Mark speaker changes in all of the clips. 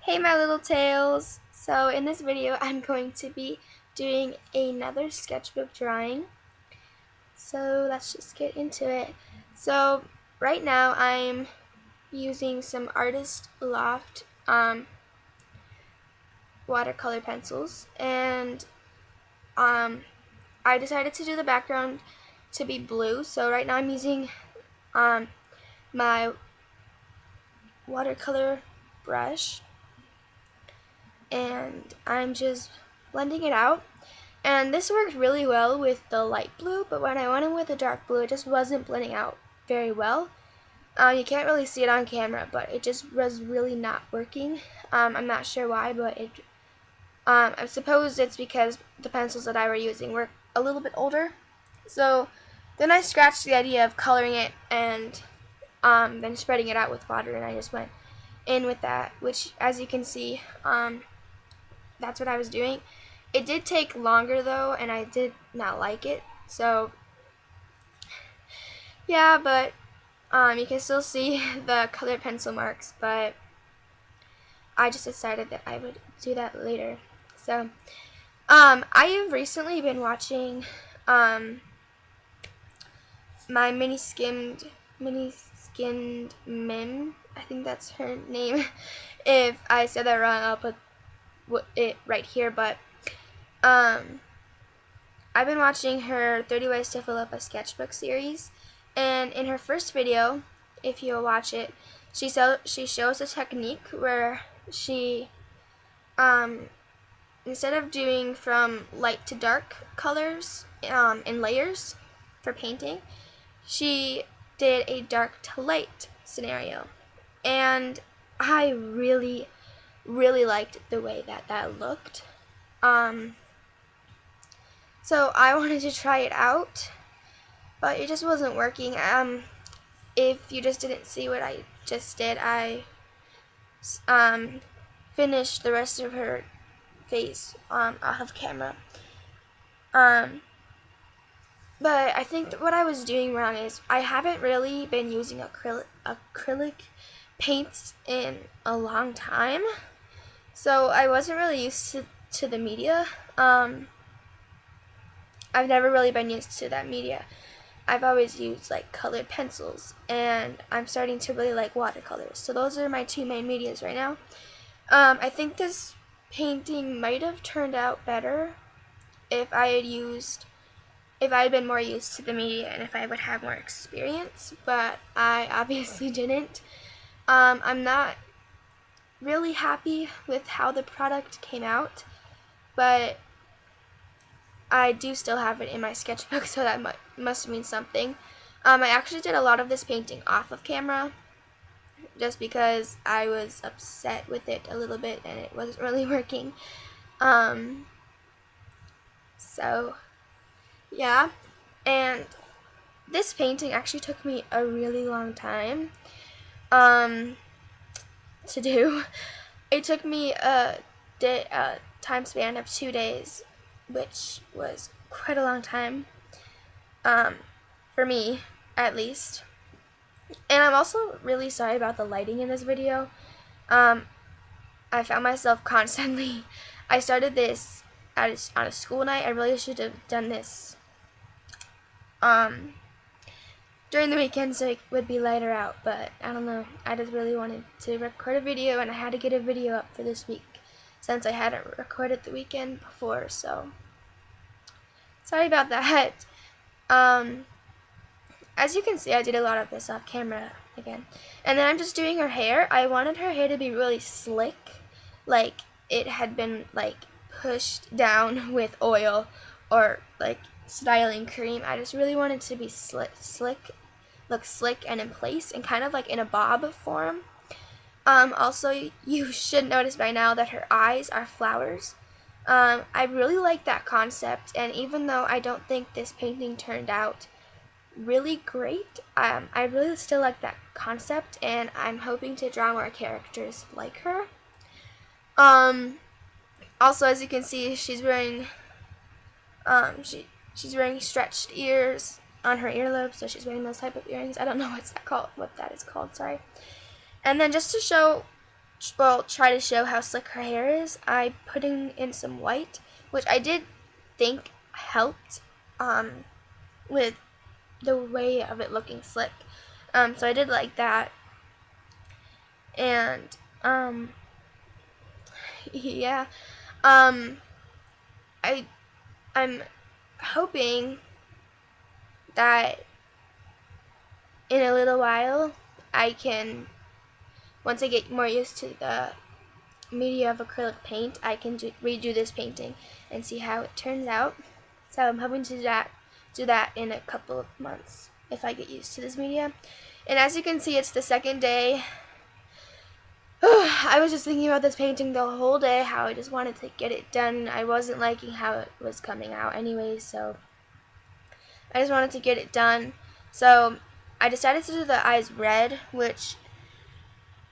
Speaker 1: Hey my little tails! So in this video I'm going to be doing another sketchbook drawing. So let's just get into it. So right now I'm using some Artist Loft watercolor pencils, and I decided to do the background to be blue. So right now I'm using my watercolor brush, and I'm just blending it out. And this worked really well with the light blue, but when I went in with the dark blue, it just wasn't blending out very well. You can't really see it on camera, but it just was really not working. I'm not sure why, but I suppose it's because the pencils that I were using were a little bit older. So then I scratched the idea of coloring it and then spreading it out with water, and I just went in with that, which, as you can see, that's what I was doing. It did take longer though, and I did not like it. So yeah, but you can still see the colored pencil marks, but I just decided that I would do that later. So I have recently been watching my mini skinned Mim. I think that's her name. If I said that wrong, I'll put it right here. But I've been watching her 30 Ways to Fill Up a Sketchbook series, and in her first video, if you'll watch it, she shows a technique where she, instead of doing from light to dark colors in layers for painting, she did a dark to light scenario, and I really, really liked the way that looked. So I wanted to try it out, but it just wasn't working. If you just didn't see what I just did, I finished the rest of her face off of camera. But I think what I was doing wrong is I haven't really been using acrylic paints in a long time, so I wasn't really used to the media. I've never really been used to that media. I've always used like colored pencils, and I'm starting to really like watercolors. So those are my two main medias right now. I think this painting might have turned out better if I had been more used to the media and if I would have more experience, but I obviously didn't. I'm not really happy with how the product came out, but I do still have it in my sketchbook, so that must mean something. I actually did a lot of this painting off of camera just because I was upset with it a little bit and it wasn't really working. So yeah, and this painting actually took me a really long time to do. It took me a time span of 2 days, which was quite a long time, for me at least. And I'm also really sorry about the lighting in this video. I found myself constantly, I started this on a school night. I really should have done this during the weekend so it would be lighter out, but I don't know. I just really wanted to record a video, and I had to get a video up for this week since I hadn't recorded the weekend before, so sorry about that. As you can see, I did a lot of this off camera again. And then I'm just doing her hair. I wanted her hair to be really slick, like it had been like pushed down with oil or like styling cream. I just really wanted to be look slick and in place, and kind of like in a bob form. Also, you should notice by now that her eyes are flowers. I really like that concept, and even though I don't think this painting turned out really great, I really still like that concept, and I'm hoping to draw more characters like her. Also, as you can see, she's wearing she's wearing stretched ears on her earlobes, so she's wearing those type of earrings. I don't know what that is called, sorry. And then just to try to show how slick her hair is, I putting in some white, which I did think helped with the way of it looking slick. So I did like that, and yeah, I'm hoping that in a little while I can, once I get more used to the media of acrylic paint, I can redo this painting and see how it turns out. So I'm hoping to do that in a couple of months if I get used to this media. And as you can see, it's the second day. I was just thinking about this painting the whole day, how I just wanted to get it done. I wasn't liking how it was coming out anyways, so I just wanted to get it done. So I decided to do the eyes red, which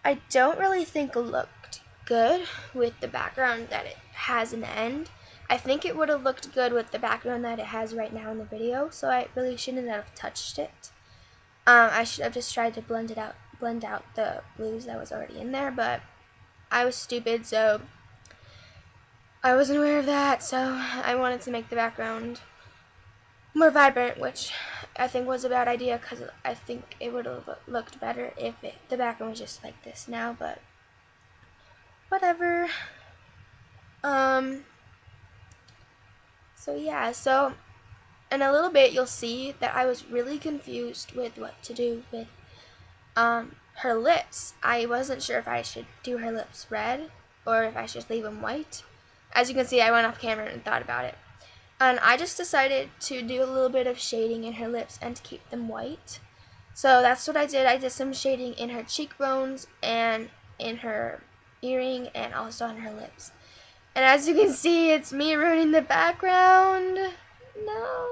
Speaker 1: I don't really think looked good with the background that it has in the end. I think it would have looked good with the background that it has right now in the video, so I really shouldn't have touched it. I should have just tried to blend out the blues that was already in there, but I was stupid, so I wasn't aware of that, so I wanted to make the background more vibrant, which I think was a bad idea because I think it would have looked better if the background was just like this now, but whatever. So yeah, so in a little bit you'll see that I was really confused with what to do with her lips. I wasn't sure if I should do her lips red or if I should leave them white. As you can see, I went off camera and thought about it. And I just decided to do a little bit of shading in her lips and to keep them white. So that's what I did. I did some shading in her cheekbones and in her earring and also on her lips. And as you can see, it's me ruining the background. No.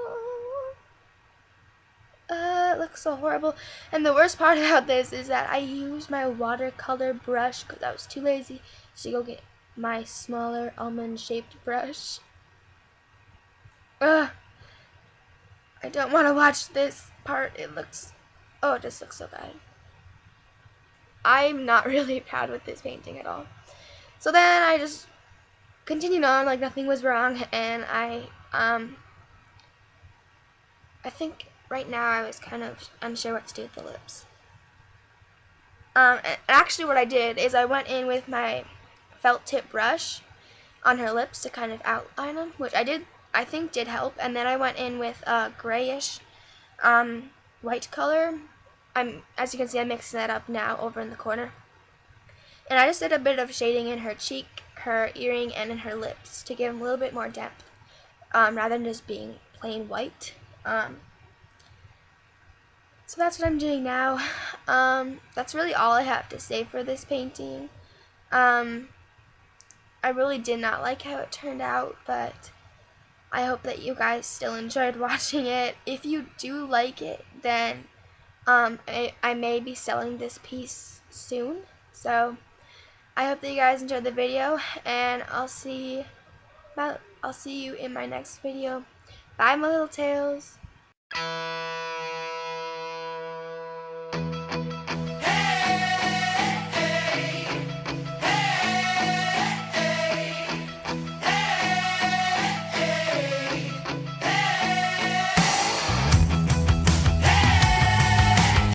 Speaker 1: It looks so horrible. And the worst part about this is that I used my watercolor brush because I was too lazy to go get my smaller almond-shaped brush. I don't want to watch this part. It just looks so bad. I'm not really proud with this painting at all. So then I just continued on like nothing was wrong, and I think right now I was kind of unsure what to do with the lips. And actually what I did is I went in with my felt tip brush on her lips to kind of outline them, which I think did help. And then I went in with a grayish white color. As you can see, I'm mixing that up now over in the corner. And I just did a bit of shading in her cheek, her earring, and in her lips to give them a little bit more depth, rather than just being plain white. So that's what I'm doing now. That's really all I have to say for this painting. I really did not like how it turned out, but I hope that you guys still enjoyed watching it. If you do like it, then I may be selling this piece soon. So I hope that you guys enjoyed the video, and I'll see you in my next video. Bye, my little tails.